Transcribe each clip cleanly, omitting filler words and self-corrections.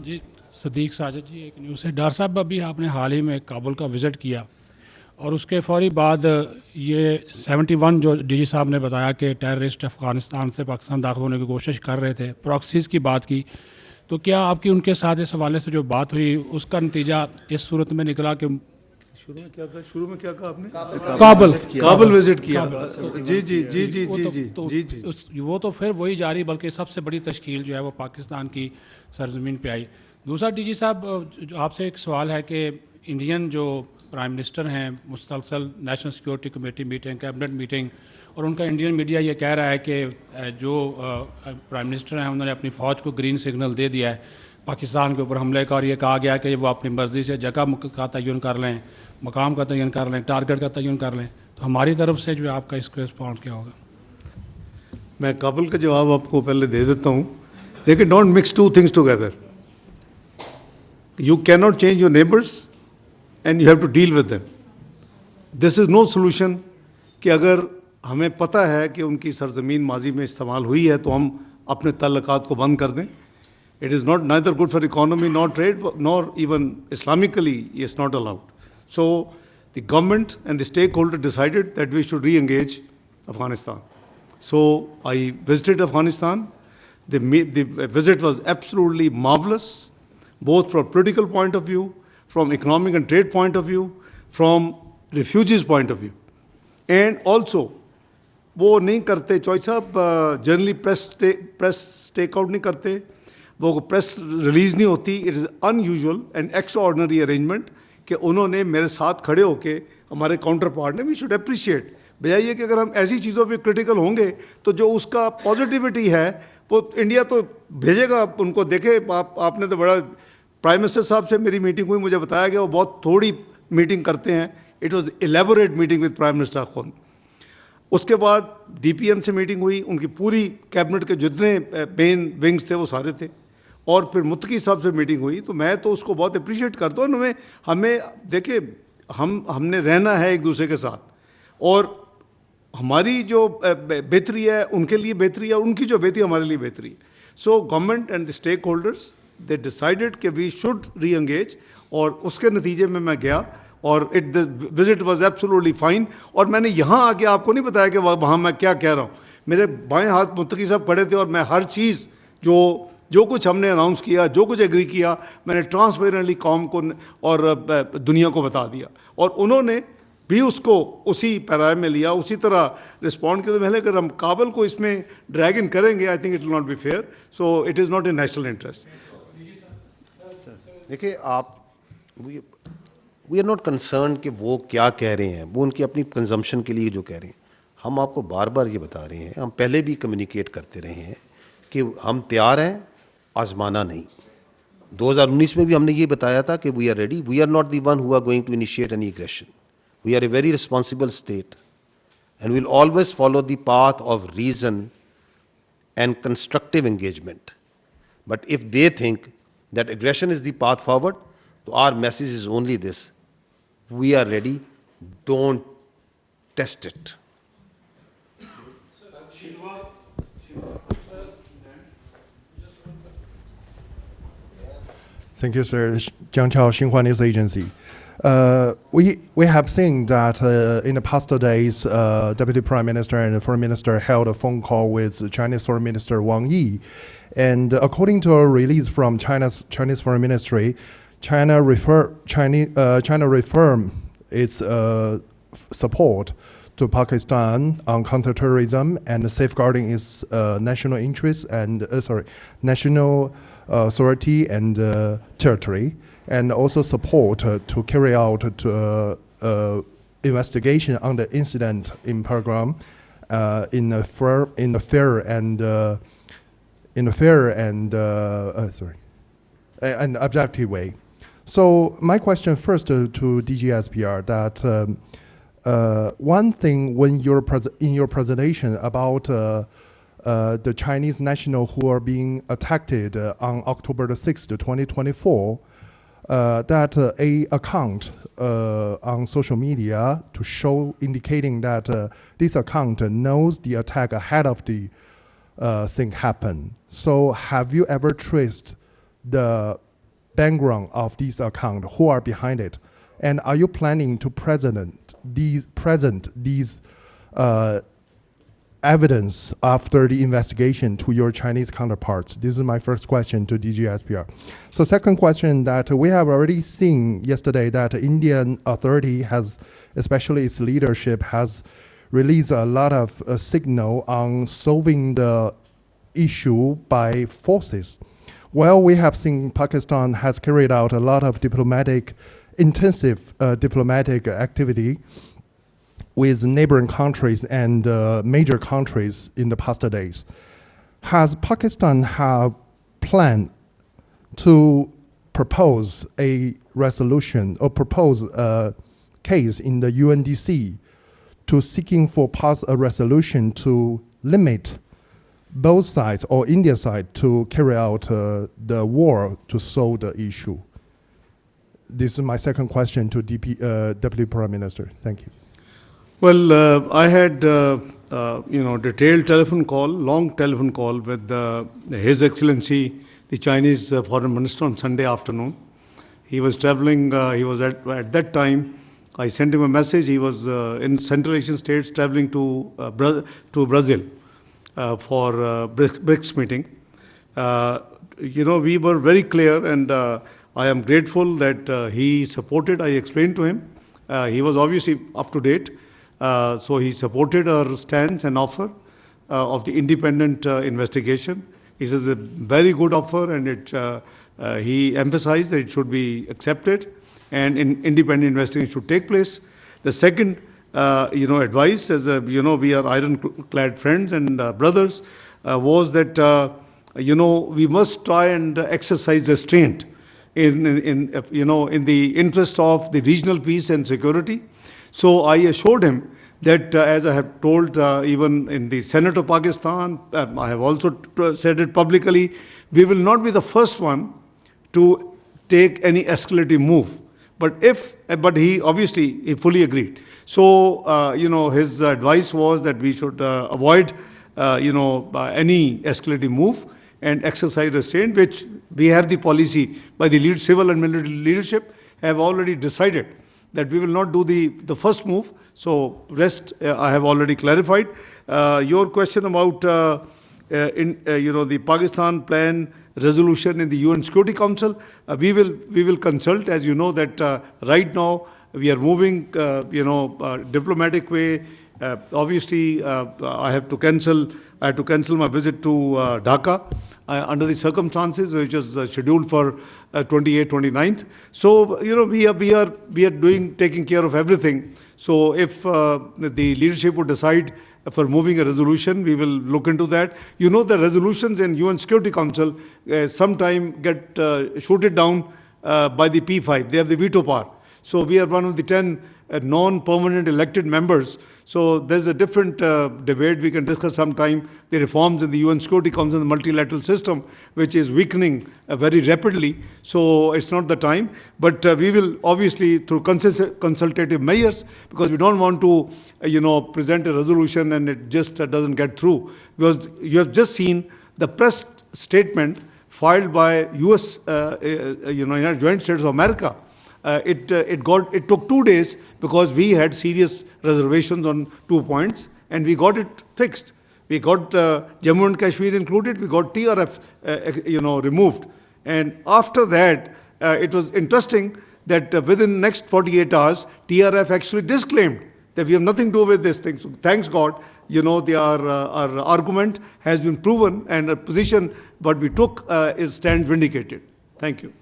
جی صدیق ساجد جی ایک نیوز سے. ڈاکٹر صاحب ابھی آپ نے حال ہی میں کابل کا وزٹ کیا اور اس کے فوری بعد یہ 71 جو ڈی جی صاحب نے بتایا کہ ٹیررسٹ افغانستان سے پاکستان داخل ہونے کی کوشش کر رہے تھے, پراکسیز کی بات کی, تو کیا آپ کی ان کے ساتھ اس حوالے سے جو بات ہوئی اس کا نتیجہ اس صورت میں نکلا کہ شروع میں کیا کہا آپ نے؟ کابل وزٹ کیا. جی جی جی جی جی جی جی جی وہ تو پھر وہی جاری, بلکہ سب سے بڑی تشکیل جو ہے وہ پاکستان کی سرزمین پہ آئی. دوسرا ڈی جی صاحب جو آپ سے ایک سوال ہے کہ انڈین جو پرائم منسٹر ہیں مسلسل national security committee meeting, cabinet meeting, اور ان کا انڈین میڈیا یہ کہہ رہا ہے کہ جو پرائم منسٹر ہیں انہوں نے اپنی فوج کو گرین سگنل دے دیا ہے پاکستان کے اوپر حملے کا, اور یہ کہا گیا کہ وہ اپنی مرضی سے جگہ کا تعین کر لیں, مقام کا تعین کر لیں, ٹارگٹ کا تعین کر لیں. تو ہماری طرف سے جو ہے آپ کا اس کا رسپانس کیا ہوگا؟ میں کابل کا جواب آپ کو پہلے دے دیتا ہوں. دیکھیں, don't mix two things together. You can not change your neighbours and you have to deal with them. This is no solution کہ اگر ہمیں پتہ ہے کہ ان کی سرزمین ماضی میں استعمال ہوئی ہے تو ہم اپنے تعلقات کو بند کر دیں. It is not neither good for economy, nor trade, nor even Islamically, it's not allowed. So the government and the stakeholder decided that we should re-engage Afghanistan. So I visited Afghanistan. The visit was absolutely marvelous, both from political point of view, from economic and trade point of view, from refugees point of view. And also, وہ نہیں کرتے choice صاحب, generally press take out نہیں کرتے, وہ press release نہیں ہوتی. It is in usual and extra ordinary arrangement کہ انہوں نے میرے ساتھ کھڑے ہو کے ہمارے کاؤنٹر پارٹ نے, وی شوڈ اپریشیٹ. بجائے یہ کہ اگر ہم ایسی چیزوں پہ کرٹیکل ہوں گے تو جو اس کا پازیٹیوٹی ہے وہ انڈیا تو بھیجے گا ان کو. دیکھے آپ نے تو بڑا, پرائم منسٹر صاحب سے میری میٹنگ ہوئی, مجھے بتایا گیا وہ بہت تھوڑی میٹنگ کرتے ہیں. It was elaborate meeting with prime minister خود. اس کے بعد ڈی پی ایم سے میٹنگ ہوئی, ان کی پوری کیبنٹ کے جتنے مین ونگز تھے وہ سارے تھے, اور پھر متقی صاحب سے میٹنگ ہوئی. تو میں تو اس کو بہت اپریشیٹ کرتا ہوں. ہمیں دیکھیں, ہم نے رہنا ہے ایک دوسرے کے ساتھ, اور ہماری جو بہتری ہے ان کے لیے بہتری ہے, اور ان کی جو بہتری ہمارے لیے بہتری ہے. So government and the stake holders they decided کہ وی شوڈ ری انگیج, اور اس کے نتیجے میں گیا, اور وزٹ واز ایبسولوٹلی فائن. اور میں نے یہاں آ کے آپ کو نہیں بتایا کہ وہاں میں کیا کہہ رہا ہوں. میرے بائیں ہاتھ متقی صاحب کھڑے تھے, اور میں ہر چیز جو کچھ ہم نے اناؤنس کیا, جو کچھ ایگری کیا, میں نے ٹرانسپیرنٹلی قوم کو اور دنیا کو بتا دیا, اور انہوں نے بھی اس کو اسی پیرائے میں لیا, اسی طرح رسپونڈ کیا. تو پہلے اگر ہم کابل کو اس میں ڈریگ ان کریں گے, I think it will not be fair. So it is not a national interest. دیکھیں آپ, وی آر ناٹ کنسرن کہ وہ کیا کہہ رہے ہیں, وہ ان کی اپنی کنزمپشن کے لیے جو کہہ رہے ہیں. ہم آپ کو بار بار یہ بتا رہے ہیں, ہم پہلے بھی کمیونیکیٹ کرتے رہے ہیں کہ ہم تیار ہیں, آزمانا نہیں. 2019 میں بھی ہم نے یہ بتایا تھا کہ we are ready. We are not the one who are going to initiate any aggression. We are a very responsible state and we'll always follow the path of reason and constructive engagement. But if they think that aggression is the path forward, تو our message is only this: we are ready, don't test it. Thank you, sir. Jiang Chao, Xinhua News Agency. We have seen that in the past days, Deputy Prime Minister and Foreign Minister held a phone call with Chinese Foreign Minister Wang Yi. And according to a release from Chinese Foreign Ministry, China reaffirmed its support to Pakistan on counterterrorism and safeguarding its national interests and national authority and territory, and also support to carry out investigation on the incident in Pahalgam in a fair and objective way. So my question first to DGSPR, that one thing when in your presentation about the Chinese national who are being attacked on October the 6th, 2024, that a account on social media to show indicating that this account knows the attack ahead of the thing happen. So have you ever traced the background of these accounts? Who are behind it? And are you planning to present these evidence after the investigation to your Chinese counterparts? This is my first question to DG SPR. So second question, that we have already seen yesterday that Indian authority has, especially its leadership, has released a lot of signal on solving the issue by forces. Well, we have seen Pakistan has carried out a lot of intensive diplomatic activity with neighboring countries and major countries in the past days. Has Pakistan have planned to propose a resolution or propose a case in the UNDC to seeking for pass a resolution to limit both sides or India side to carry out the war to solve the issue? This is my second question to Deputy Prime Minister. Thank you. Well, I had detailed telephone call, long telephone call with His Excellency, the Chinese Foreign Minister on Sunday afternoon. He was traveling. He was at that time. I sent him a message. He was in Central Asian states traveling to Brazil for BRICS meeting. We were very clear, and I am grateful that he supported. I explained to him. He was obviously up to date. So he supported our stance and offer of the independent investigation. He says a very good offer, and he emphasized that it should be accepted and independent investigation should take place. The second, advice, as we are ironclad friends and brothers, was that we must try and exercise restraint in the interest of the regional peace and security. So I assured him that, as I have told even in the Senate of Pakistan, I have also said it publicly, we will not be the first one to take any escalative move. But he obviously he fully agreed. So his advice was that we should avoid any escalative move and exercise restraint, which we have the policy by the civil and military leadership have already decided that we will not do the first move. So rest I have already clarified. Your question about the Pakistan plan resolution in the UN Security Council, we will consult. As you know that right now we are moving diplomatic way. Obviously, I had to cancel my visit to Dhaka under the circumstances, which was scheduled for 28th, 29th. So we are taking care of everything. So if the leadership would decide for moving a resolution, we will look into that. The resolutions in UN Security Council sometime get shooted down by the P5. They have the veto power. So we are one of the 10 non-permanent elected members. So there's a different debate we can discuss sometime, the reforms in the UN Security Council, the multilateral system, which is weakening very rapidly. So it's not the time. But we will obviously, through consultative measures, because we don't want to, present a resolution and it just doesn't get through. Because you have just seen the press statement filed by US, United States of America. It took 2 days because we had serious reservations on 2 points, and we got it fixed. We got Jammu and Kashmir included. We got TRF removed, and after that, it was interesting that within the next 48 hours, TRF actually disclaimed that we have nothing to do with this thing. So thanks God, our argument has been proven, and a position what we took stands vindicated. Thank you.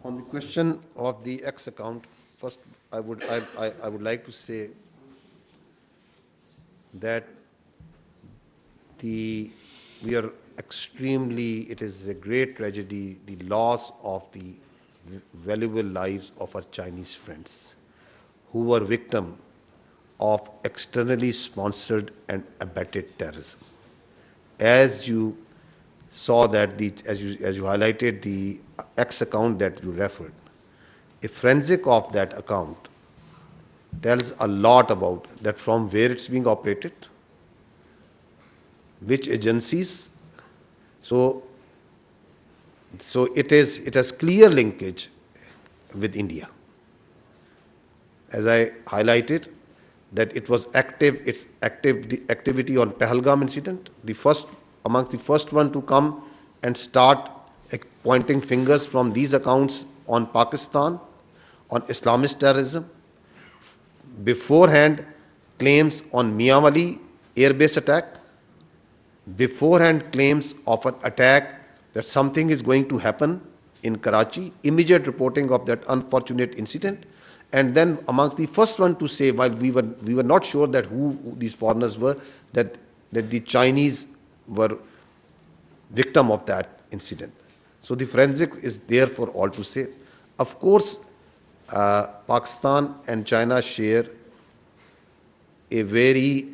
On the question of the X account, first I would like to say that it is a great tragedy, the loss of the valuable lives of our Chinese friends who were victim of externally sponsored and abetted terrorism. As you saw that, as you highlighted the X account that you referred, a forensic of that account tells a lot about that, from where it's being operated, which agencies. So So it has clear linkage with India. As I highlighted, that it was activity on Pahalgam incident, amongst the first one to come and start pointing fingers from these accounts on Pakistan, on Islamist terrorism. Beforehand, claims on Mianwali airbase attack. Beforehand, claims of an attack that something is going to happen in Karachi. Immediate reporting of that unfortunate incident. And then amongst the first one to say, while we were not sure that who these foreigners were, that the Chinese were victim of that incident. So the forensics is there for all to say. Of course, Pakistan and China share a very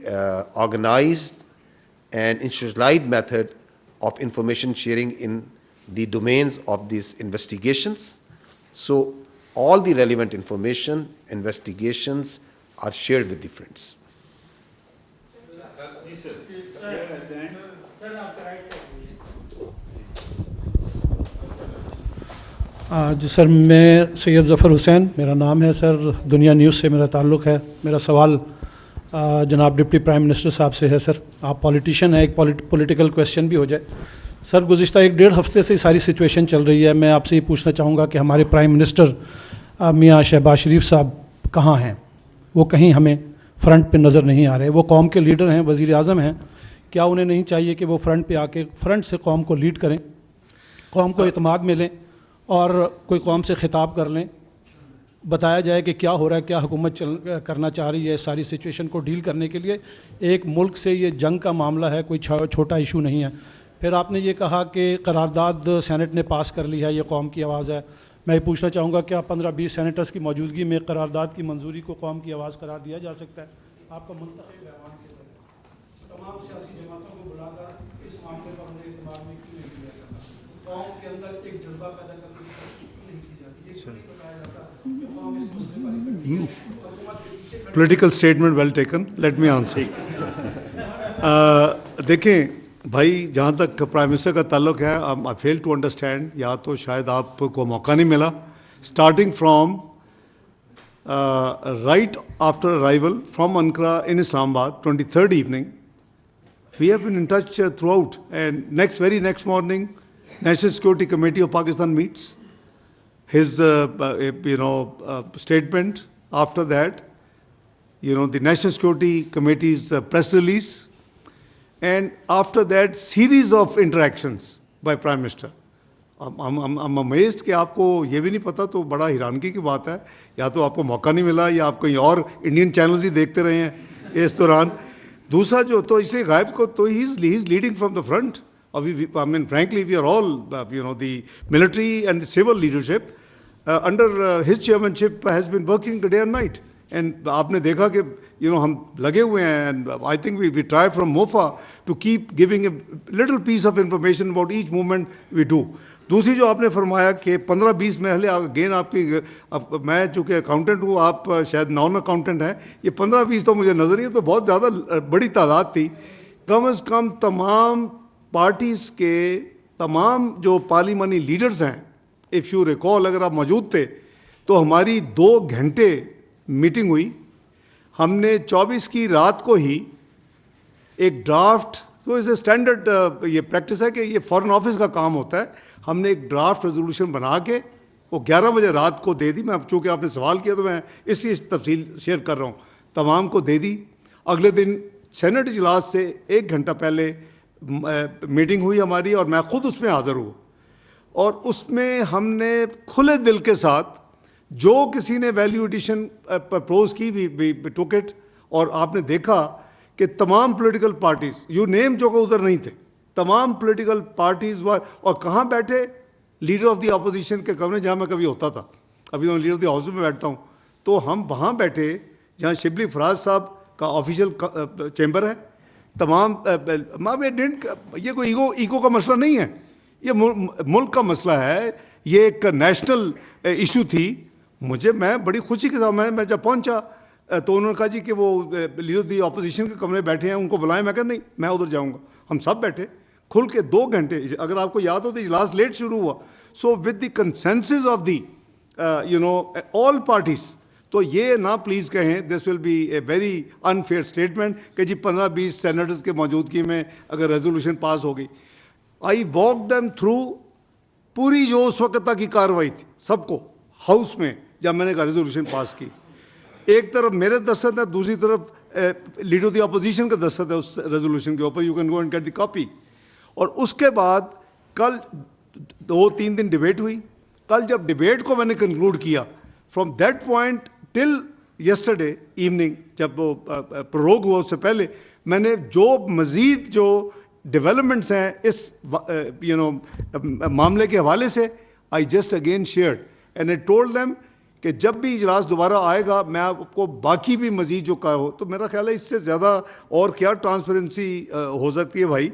organized and institutionalized method of information sharing in the domains of these investigations. So all the relevant information, investigations are shared with the friends. जी sir, मैं सैयद ज़फ़र हुसैन मेरा नाम है sir, दुनिया news से मेरा ताल्लुक़ है। मेरा सवाल जनाब डिप्टी प्राइम मिनिस्टर साहब से है। सर, आप पॉलिटिशियन हैं, एक पॉलिटिकल क्वेश्चन भी हो जाए। सर, गुज़िश्ता 1-1.5 हफ्ते से सारी सिचुएशन चल रही है। मैं आपसे ये पूछना चाहूँगा कि हमारे प्राइम मिनिस्टर मियाँ शहबाज शरीफ साहब कहाँ हैं? वो कहीं हमें फ्रंट पे नज़र नहीं आ रहे। वो कौम के लीडर हैं, वज़ीर आज़म हैं, क्या उन्हें नहीं चाहिए कि वो फ्रंट पे आके फ्रंट से कौम को लीड करें, कौम को इत्मीनान मिलें और कोई कौम से ख़िताब कर लें, बताया जाए कि क्या हो रहा है, क्या हुकूमत करना चाह रही है सारी सिचुएशन को डील करने के लिए। एक मुल्क से ये जंग का मामला है, कोई छोटा इशू नहीं है। फिर आपने ये कहा कि करारदाद सेनेट ने पास कर ली है, ये कौम की आवाज़ है। मैं ये पूछना चाहूँगा क्या 15-20 सेनेटर्स की मौजूदगी में करारदाद की मंजूरी को कौम की आवाज़ करार दिया जा सकता है? आपका मुंतखब ऐवान के ज़रिए तमाम सियासी जमातों को बुलाकर इस मामले पर उन्हें इत्मीनान में क्यों नहीं किया जाता? कौम के अंदर एक जज्बा पैदा करने की कोशिश क्यों नहीं की जाती? ये क्यों नहीं बताया जाता कि कौम इस मसले पर इकट्ठी है? हुकूमत के पीछे Political statement well taken. Let me answer. देखें भाई, जहाँ तक प्राइम मिनिस्टर का ताल्लुक है, आई फेल टू अंडरस्टैंड, या तो शायद आपको मौका नहीं मिला। Starting from right after arrival from Ankara in Islamabad, 23rd evening, we have been in touch throughout, and very next morning, National Security Committee of Pakistan meets. His statement after that, the National Security Committee's press release, and after that series of interactions by Prime Minister. I'm amazed कि आपको ये भी नहीं पता, तो बड़ा हैरानगी की बात है। या तो आपको मौका नहीं मिला या आप कहीं और इंडियन चैनल्स ही देखते रहे हैं इस दौरान। दूसरा जो तो इसलिए गायब को तो he is leading from the front. I mean, frankly, we are all, the military and the civil leadership under his chairmanship has been working day and night. And आपने देखा कि हम लगे हुए हैं, and I think we try from MOFA to keep giving a little piece of information about each movement we do. दूसरी जो आपने फरमाया कि 15-20 महले अगेन आपकी, मैं चूँकि अकाउंटेंट हूँ, आप शायद नॉन अकाउंटेंट हैं, ये 15-20 तो मुझे नज़र नहीं है, तो बहुत ज़्यादा बड़ी तादाद थी। कम से कम तमाम पार्टीज़ के तमाम जो पार्लिमानी लीडर्स हैं, इफ़ यू रिकॉल, अगर आप मौजूद थे तो हमारी 2 घंटे मीटिंग हुई। हमने 24 की रात को ही एक ड्राफ्ट, तो इसे स्टैंडर्ड ये प्रैक्टिस है कि ये फॉरेन ऑफिस का काम होता है, हमने एक ड्राफ्ट रेजोल्यूशन बना के वो 11 बजे रात को दे दी। मैं चूँकि आपने सवाल किया तो मैं इसी तफसील शेयर कर रहा हूँ, तमाम को दे दी। अगले दिन सेनेट इजलास से 1 घंटा पहले मीटिंग हुई हमारी और मैं ख़ुद उसमें हाज़िर हुआ, और उसमें हमने खुले दिल के साथ जो किसी ने वैल्यू एडिशन प्रपोज की भी टुक इट। और आपने देखा कि तमाम पॉलिटिकल पार्टीज़, यू नेम जो को उधर नहीं थे, तमाम पॉलिटिकल पार्टीज़ और कहाँ बैठे, लीडर ऑफ द अपोजिशन के कमरे जहाँ मैं कभी होता था, अभी मैं लीडर ऑफ द हाउस में बैठता हूँ, तो हम वहाँ बैठे जहाँ शिबली फराज साहब का ऑफिशियल चैम्बर है। तमाम ये कोई ईगो का मसला नहीं है, ये मुल्क का मसला है, ये एक नेशनल इशू थी। मैं बड़ी खुशी के साथ मैं जब पहुंचा तो उन्होंने कहा जी कि वो लीडर दी अपोजिशन के कमरे बैठे हैं, उनको बुलाएं। मैं कहा नहीं, मैं उधर जाऊंगा। हम सब बैठे, کھل کے 2 گھنٹے, اگر آپ کو یاد ہو تو اجلاس لیٹ شروع ہوا, so with the consensus of the all parties. تو یہ نہ پلیز کہیں this will be a very unfair statement کہ جی 15-20 سینیٹرز کے موجودگی میں اگر ریزولوشن پاس ہو گئی. آئی واک دیم تھرو پوری جو اس وقت تک کی کارروائی تھی سب کو ہاؤس میں, جب میں نے کہا ریزولوشن پاس کی, ایک طرف میرے دستخط ہے, دوسری طرف لیڈر آف دی اپوزیشن کا دستخط ہے اس ریزولوشن کے اوپر. You can go and get the copy. اور اس کے بعد کل 2-3 دن ڈبیٹ ہوئی. کل جب ڈبیٹ کو میں نے کنکلوڈ کیا, from that point till yesterday evening جب وہ پروگ ہوا, اس سے پہلے میں نے جو مزید جو ڈیولپمنٹس ہیں اس معاملے کے حوالے سے, I just again shared and I told them کہ جب بھی اجلاس دوبارہ آئے گا میں آپ کو باقی بھی مزید جو کہا ہو. تو میرا خیال ہے اس سے زیادہ اور کیا ٹرانسپیرنسی ہو سکتی ہے بھائی.